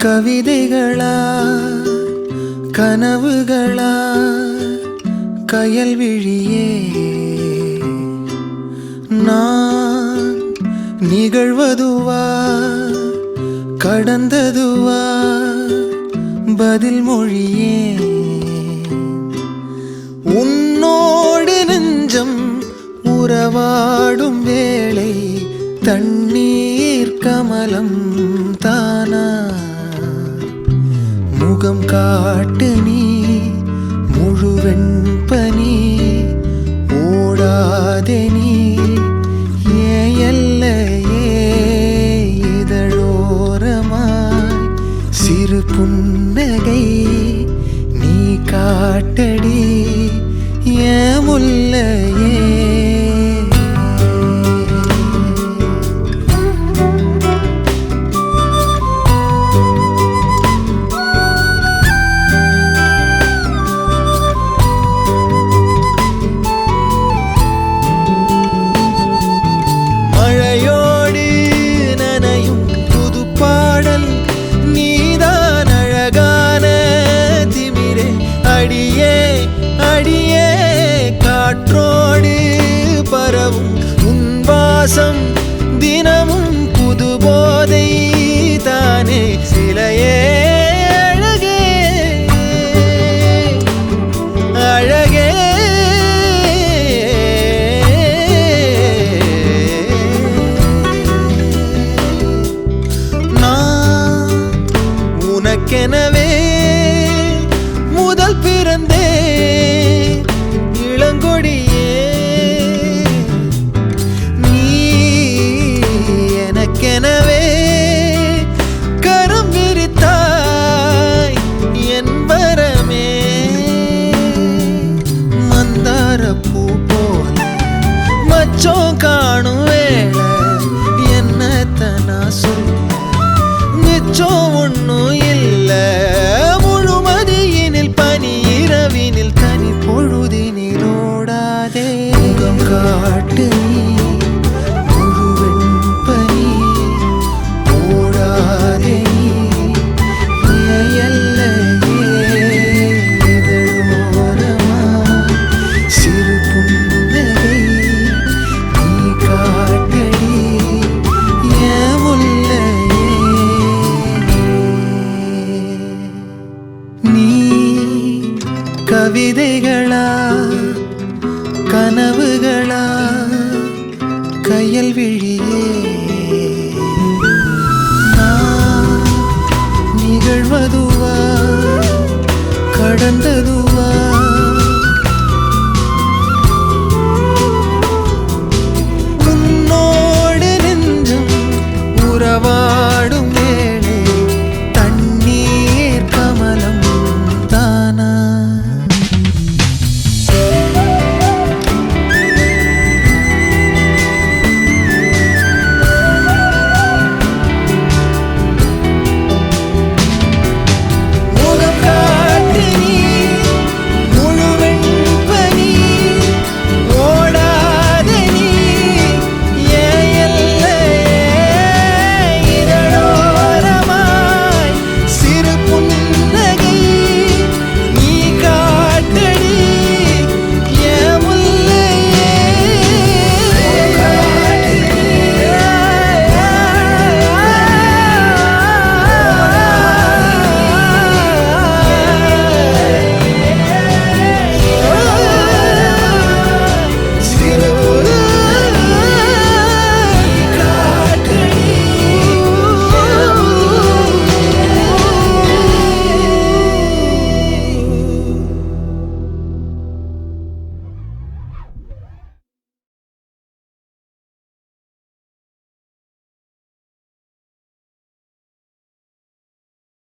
கவிதைகளா கனவுகளா கயல்விழியே நான் நிகழ்வதுவா கடந்ததுவா பதில் மொழியே உன்னோடு நெஞ்சம் உறவாடும் வேளை தண்ணீர் கமலம் தானா முகம் காட்டு நீ முழுவெண் பனி ஓடாதே நீ ஏல்லையே இதழோரமாய் சிறு புன்னகை நீ காட்டடி ஏன் முல்லையே மழையோடு நனையும் புது பாடல் நீதான் அழகான திமிரே அடியே அடியே காற்றோடு பரவும் உன் வாசம் தினமும் புது போதை தானே சிலையே அழகே அழகே உனக்கெனவே முதல் பிறந்தே இளங்கொடியே நீ எனக்கெனவே கரம் விரித்தாய் என் வரமே மந்தார பூ போல மச்சம் காணும் வேளை என்னத்தனா சொல்ல மிச்சம் ஒன்னும் இல்ல முழுமதியினில் பனி இரவினில் தனி பொழுதினில் ஓடாதே முகம் காட்டு நீ முழுவெண் பனி ஓடாதே நீ எல்லையே இதழோரமா சிறு புன்னகை நீ காட்டடி ஏன் முல்லையே நீ கவிதைகளா கனவுகளா கயல்விழியே நான் நிகழ்வதுவா கடந்ததுவா